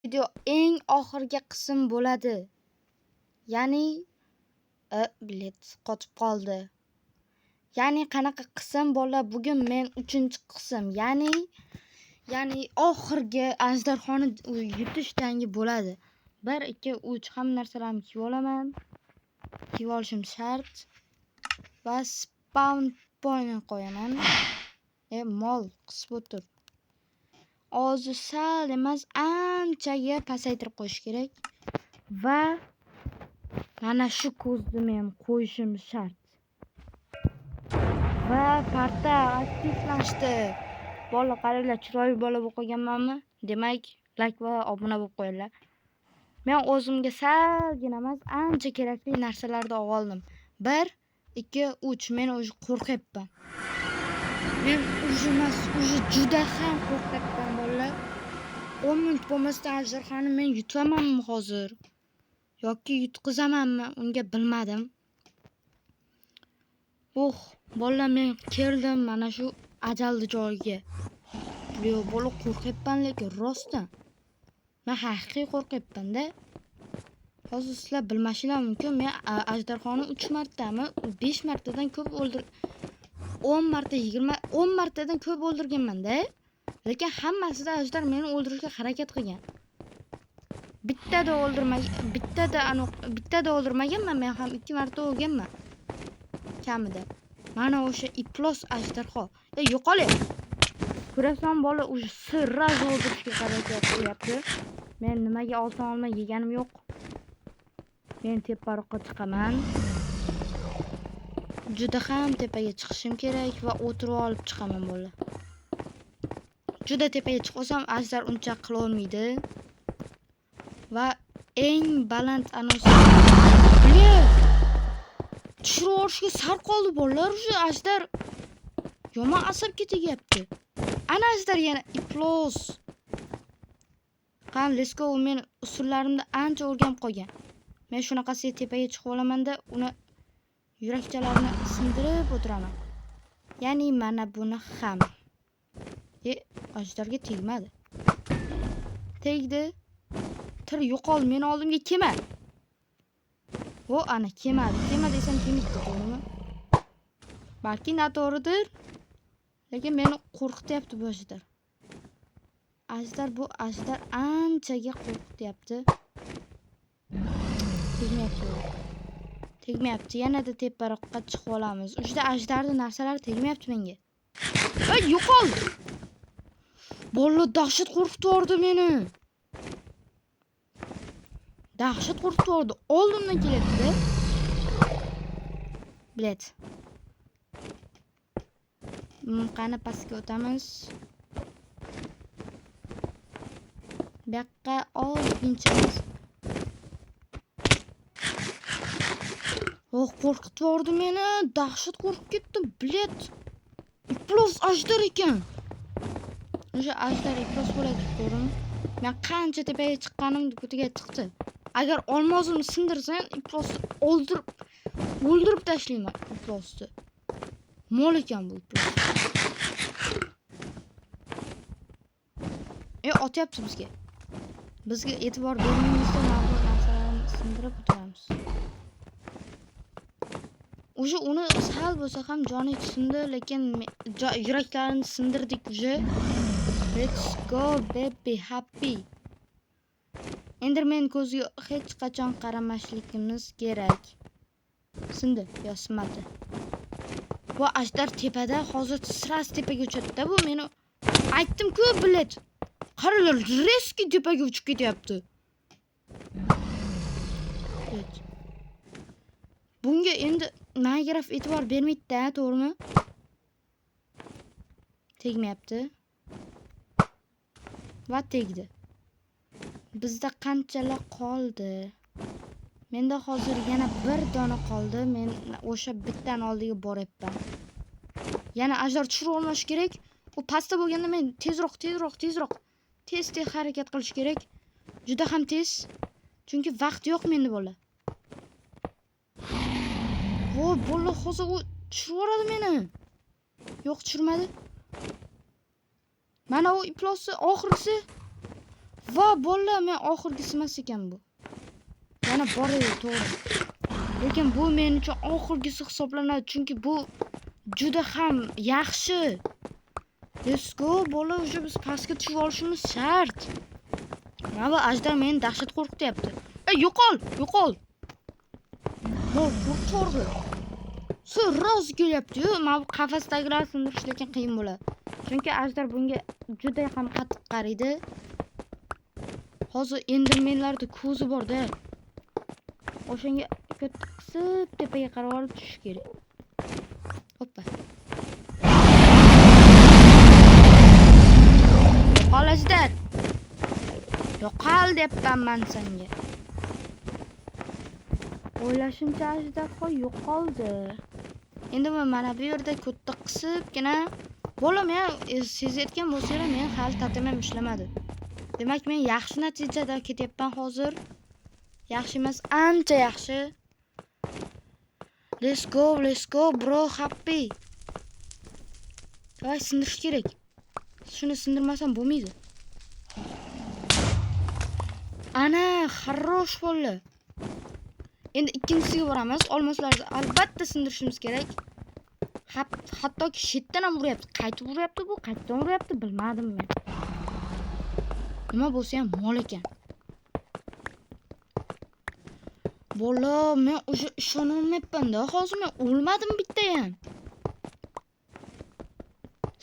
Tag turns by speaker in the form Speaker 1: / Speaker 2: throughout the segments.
Speaker 1: video eng oxirgi qism bo'ladi. Ya'ni bilet qotib qoldi. Ya'ni qanaqa qism bo'la? Bugun men 3-qism. Ya'ni oxirgi ajdarxoni yutish jangi bo'ladi. 1 2 3 hamma narsalarni kiyib olaman. Kiyib olishim shart. Va spawn point qo'yaman. Mol qisib o'tir. Ozi sal emas, anchaga pasaytirib qo'yish kerak. Va mana shu ko'zni men qo'yishim shart. Va parta aktivlashdi. Bola qaranglar, chiroyli bola bo'lib qolganmanmi? Demak, like va obuna bo'lib qo'yinglar. Men o'zimga salgina emas, ancha kerakli narsalarni oldim. 1 2 3 men o'zi qo'rqyapman. Men juda ham qo'rqyapman bolalar. 10 minut bo'lmasdan ajdarxonni men yutamanmi hozir? Yoki yutqizamanmi? Unga bilmadim. Bolalar, men keldim mana shu ajalli joyga. Yo'q, bola qo'rqyapman, lekin rostdan. Men haqiqiy qo'rqyapman-da. Hozir sizlar bilmasinglar mumkin, men ajdarxonni 3 martami, 5 martadan ko'p 10 marta 10 martadan ko'p o'ldirganman-da. Lekin hammasida ajdar meni o'ldirishga harakat qilgan. Bittada o'ldirmaganman, men ham 2 marta o'lganman. Kamida. Mana o'sha iflos ajdarxo. Yo'qoling. Ko'rasan bola o'sha sirraz o'ldirishga harakat qilyapti. Men nimaga oltin olmay yeganim yo'q. Men teparoqqa chiqaman. Juda ham tepaga chiqishim kerak va o'tirib olib chiqaman bola. Juda tepaga chiqsam ajdar uncha qila olmaydi. Va eng baland anosi. Tushirib olishga sar qoldi bolalar, o'sha ajdar. Yomon asabga tegyapti. Ana ajdar yana iflos. Qani, let's go. Men usullarimni ancha o'rganib qolgan. Men shunaqasiga tepaga chiqib olaman-da, uni yurakchalarini sindirib o'tiraman. Ya'ni mana buni ham. Ajdarga tegmadi. Tegdi. Tir yo'qol, meni oldimga kelma. Ana kelmadi. Kelma desam kelmaydi, to'g'rimi? Balki noto'g'ridir. Lekin meni qo'rqityapti bu ajdar. Bu ajdar anchaga qo'rqityapti. Tegmayapti. Yanada teparoqqa chiqib olamiz. O'shda ajdarning narsalari tegmayapti menga. Yo'qol. Bola dahshat qo'rqitib yubordi meni. Dahshat qo'rqitib yubordi. Oldimdan kelyapti-da. Bilet. Qani pastga o'tamiz. Bu yoqqa olginchamiz. Qo'rqitib yubordi meni. Dahshat qo'rqib ketdim. Bilet. Iflos ajdar ekan. O'sha ajdar iflos bo'ladi, to'g'rimi? Men qancha tepaga chiqqanim ko'tiga chiqdi. Agar olmozimni sindirsang, iflosni o'ldirib tashlayman iflosni. Mol ekan bu iflos. Otyapti bizga. Bizga e'tibor bermaymizda ma'lum narsalarni sindirib o'tiramiz. O'sha uni sal bo'lsa ham joni tushindi, lekin yuraklarini sindirdik o'sha. Let's go baby happy. Enderman ko'ziga hech qachon qaramasligimiz kerak. Sindi, yo sinmadi. Bu ajdar tepada, hozir sras tepaga uchadi-da bu. Meni aytdim-ku, bilet. Qaralar, reski tepaga uchib ketyapti. Bunga endi Minecraft e'tibor bermaydi-da, to'g'rimi? Tegmayapti. Va tegdi. Bizda qanchalar qoldi? Menda hozir yana 1 dona qoldi. Men o'sha bittan oldiga boryapman. Yana ajdar tushirib olmash kerak. U pastda bo'lganda men tezroq. Tez harakat qilish kerak. Juda ham tez. Chunki vaqt yo'q menda bola. Bola hozir u tushirib yuboradi meni. Yo'q, tushirmadi. Mana u iflosi oxirgisi. Va bolalar, men oxirgisi emas ekan bu. Yana bor edi, to'g'ri. Lekin bu men uchun oxirgisi hisoblanadi, chunki bu juda ham yaxshi. Let's go, bola, uje biz pastga tushib olishimiz shart. Mana bu ajdar meni dahshat qo'rqityapti. Yo'qol, yo'qol. Bol, qo'rqordi. Sirroz kelyapti-yu, mana bu qafasdagilar sindirish lekin qiyin bo'ladi. Chunki ajdar bunga juda ham qattiq qaraydi. Hozir endermenlarda ko'zi bor-da. O'shanga katta qisib tepaga qarab olib tushish kerak. Hoppa. Yo'qol ajdar. Yo'qol deyapman men senga. O'ylashimcha ajdar yo'qoldi. Endi mana bu yerda katta qisibgina bola, men sezayotgan bo'lsanglar, men hali tatimim ishlamadi. Demak, men yaxshi natijada ketyapman hozir. Yaxshi emas, ancha yaxshi. Let's go bro, happy. Voy, sindirish kerak. Shuni sindirmasam bo'lmaydi. Ana, xarosh bo'ldi. Endi ikkinchisiga boramiz. Olmoslarni albatta sindirishimiz kerak. Hattoki shetdan ham uryapti. Qaytib uryapti bu, qaytdan uryapti, bilmadim men. Nima bo'lsa ham mol ekan. Bola, men o'sha ishonolmayapman-da. Hozir men o'lmadim bitta ham.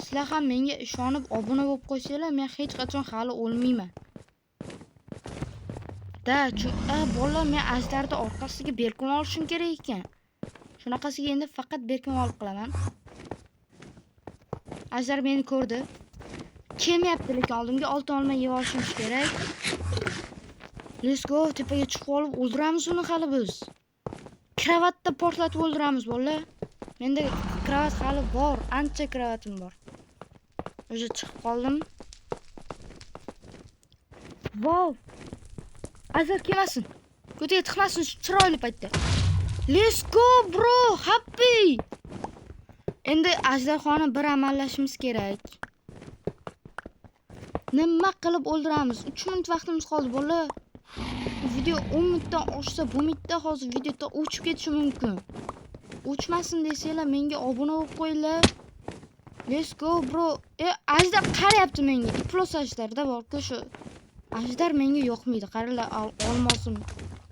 Speaker 1: Sizlar ham menga ishonib obuna bo'lib qo'ysanglar, men hech qachon hali o'lmayman. Bola, men ajdarni orqasiga berkim olishim kerak ekan. Shunaqasiga endi faqat berkim olib qilaman. Ajdar meni ko'rdi. Kelmayapti, lekin oldimga oltin olmay yeb olishimiz kerak. Let's go, tepaga chiqib olib o'ldiramiz uni hali biz. Kravatda portlatib o'ldiramiz bola. Menda kravat hali bor, ancha kravatim bor. O'sha chiqib qoldim. Wow! Ajdar kelmasin. Ko'taga tiqmasin shu chiroyli paytda. Let's go bro, happy. Endi ajdarxoni bir amallashimiz kerak. Nima qilib o'ldiramiz? 3 minut vaqtimiz qoldi bola. Video 10 minutdan oshsa bo'lmaydi, hozir videoda o'chib ketishi mumkin. O'chmasin desanglar, menga obuna bo'lib qo'yinglar. Let's go bro. Ajdar qarayapti menga. Plus ajdarda bor-ku shu. Ajdar menga yo'qmaydi. Qaranglar, olmosim.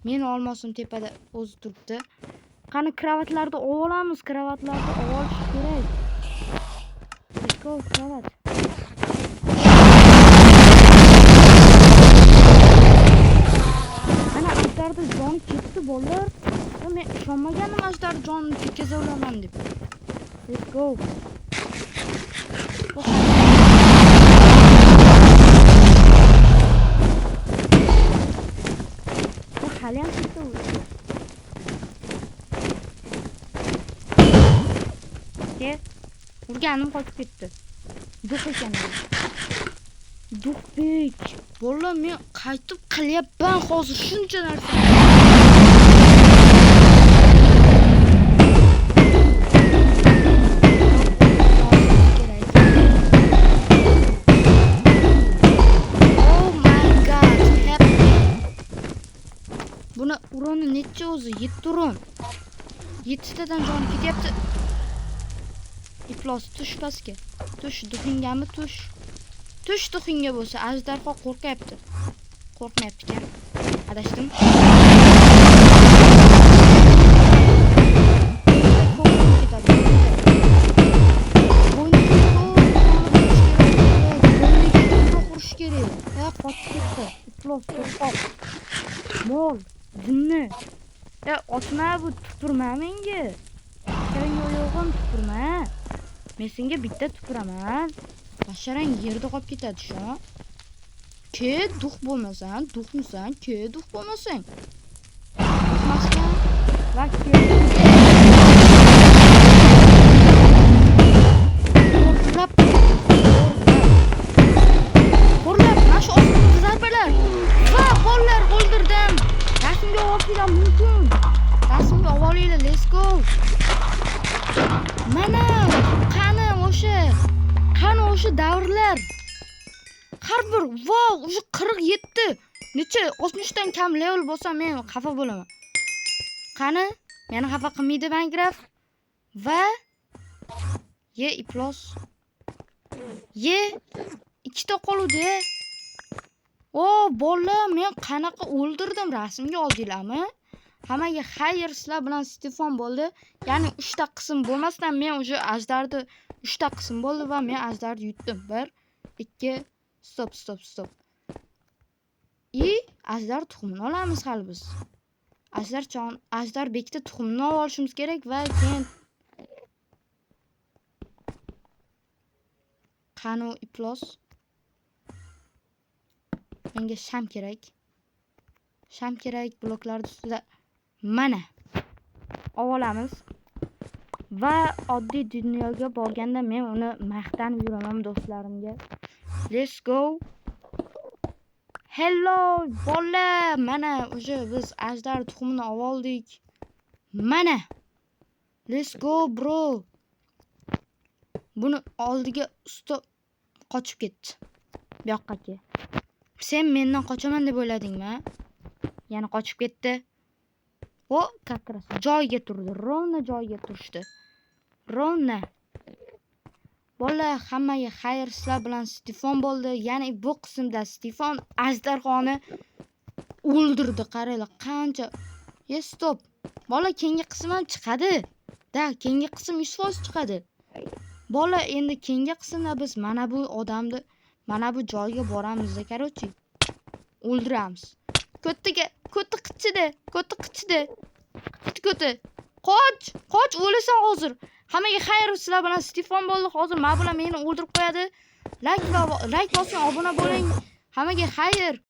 Speaker 1: Meni olmosim tepada o'zi turibdi. Qani kravatlarni olamiz, kravatlarni olish kerak. Let's go, kravat. Ana ajdarda jon ketdi bolalar. Men ishonmaganim ajdar jonni ketkaza olaman deb. Let's go. Hali ham ketdi. Urganim qochib ketdi. Duh ekan. Duhdek. Bola, men qaytib qilyapman hozir shuncha narsa. Buni uroni necha o'zi? 7 uron. 7 tadan jon ketyapti. Iflos tush pastga. Tush duxingami tush. Tush duxinga bo'lsa, ajdarho qo'rqyapti. Qo'rqmayapti ekan. Adashdim. Mol, jinni. Otma bu tupurma menga. Senga yo'g'im tupurma. Men senga bitta tupuraman. Basharang yerda qolib ketadi shu. Ke duh bo'lmasan, duhmisan, ke duh bo'lmasang. Duhmasdan va ke. Qo'rlab, mana shu osmonga zarbalar. Va bolalar o'ldirdim. Rasmga olishim mumkin. Rasmga olinglar, let's go. Mana qani o'sha davrlar. har bir vau, уже 47. Necha 60 dan kam level bo'lsam men xafa bo'laman. Qani, meni xafa qilmaydi Minecraft va ye iplos. Ye ikkita qoluvdi. O, bola, men qanaqa o'ldirdim, rasmga oldinglarmi? Hammaga xayr, sizlar bilan Stefan bo'ldi. Ya'ni 3 ta qism bo'lmasdan men уже ajdarni 3 ta qism bo'ldi va men ajdarni yutdim. 1 2 stop. Ajdar tuxumini olamiz hali biz. Ajdar bekda tuxumini olishimiz kerak va keyin qani iplos. Menga sham kerak. Sham kerak bloklarning ustida. Mana. Olamiz. Va oddiy dunyoga borganda men uni maqtanib yuraman do'stlarimga. Let's go. Hello bola, mana уже biz ajdar tuxumini oldik. Mana. Let's go bro. Buni oldiga usta qochib ketdi. Bu yoqqa ke. Sen mendan qochaman deb o'yladingmi? Yana qochib ketdi. O, kakras joyiga turdi. Rovna joyiga turishdi. Rovna. Bola, hammaga xayr, sizlar bilan Stefan bo'ldi. Ya'ni bu qismda Stefan ajdarxoni o'ldirdi. Qaranglar, qancha. Stop. Bola, keyingi qism ham chiqadi. Da, keyingi qism 100% chiqadi. Bola, endi keyingi qismda biz mana bu odamni mana bu joyga boramiz, короче. O'ldiramiz. Ko'ti qichidi. Qoch, o'lasan hozir. Hammaga xayr, sizlar bilan Stefan bo'ldi. Hozir men bilan meni o'ldirib qo'yadi. Like bosing, obuna bo'ling. Hammaga xayr.